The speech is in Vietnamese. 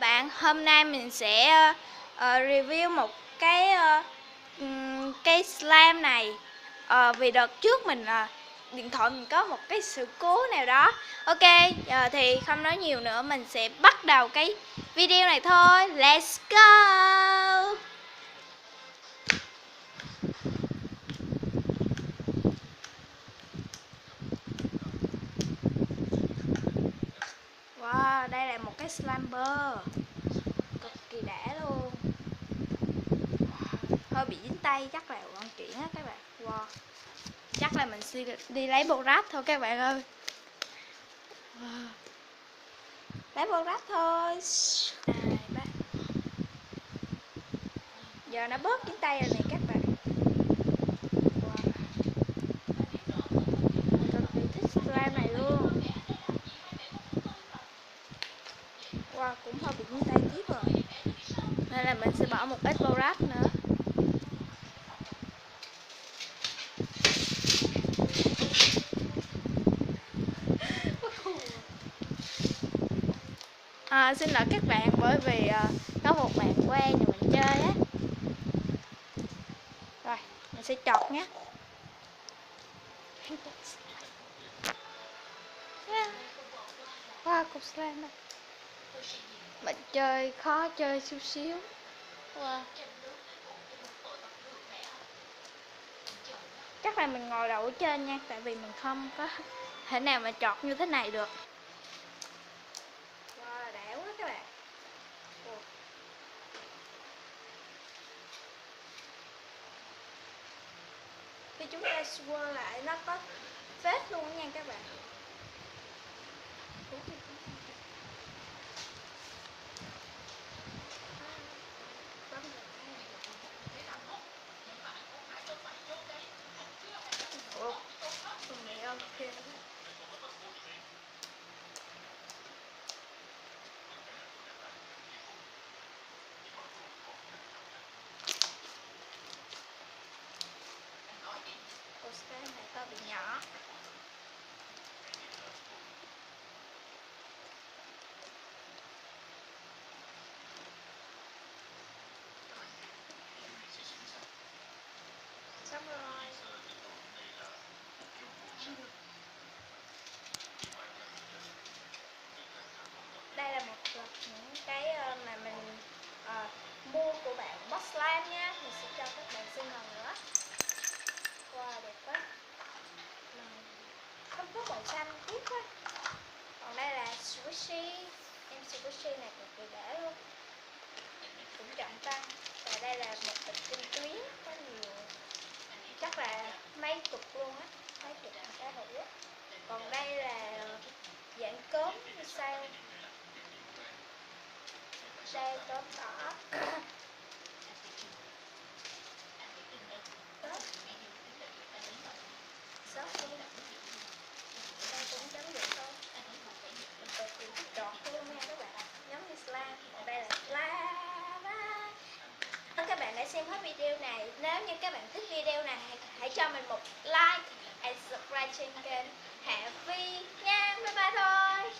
Bạn, hôm nay mình sẽ review một cái slime này. Vì đợt trước mình điện thoại mình có một cái sự cố nào đó. Ok, giờ thì không nói nhiều nữa, mình sẽ bắt đầu cái video này thôi. Let's go. Wow, đây là một cái slime cực kỳ đã luôn. Hơi bị dính tay, chắc là vận chuyển á các bạn. Wow, chắc là mình sẽ đi lấy bộ ráp thôi các bạn ơi. Wow. Lấy bộ ráp thôi. Giờ nó bớt dính tay rồi này các bạn. Wow, cực kỳ thích slime này luôn. Wow, cũng hơi bị dính tay tiếp rồi, nên là mình sẽ bỏ một ít bộ ráp nữa. Xin lỗi các bạn bởi vì có một bạn quen nhà mình chơi á. Rồi, mình sẽ chọt nhé. Wow, cục slime này. Mình chơi khó chơi xíu xíu. Wow. Chắc là mình ngồi đầu ở trên nha, tại vì mình không có thể nào mà chọt như thế này được. Wow, đã quá các bạn. Khi chúng ta swirl lại nó có vết luôn nha các bạn. Okay. Cái này to bị nhỏ. Xong rồi. Đây là một loạt những cái mà mình mua của bạn Boss Slime nha. Mình sẽ cho các bạn xem lần nữa. Wow, đẹp quá. Không có màu xanh tiếc quá. Còn đây là Squishy. Em Squishy này cực kỳ đã luôn, cũng trọng tăng. Và đây là một bịch tinh tuyến có nhiều, chắc là mấy chục luôn á, mấy chục cá hữu. Còn đây là dạng cốm như sao, đây cốm đỏ. Đây cũng giống vậy thôi, mình cực kỳ trọt luôn nha các bạn, giống như slime. Còn đây là lava. Các bạn đã xem hết video này. Nếu như các bạn thích video này, hãy cho mình một like and subscribe trên kênh Hạ Vi nha. Bye bye thôi.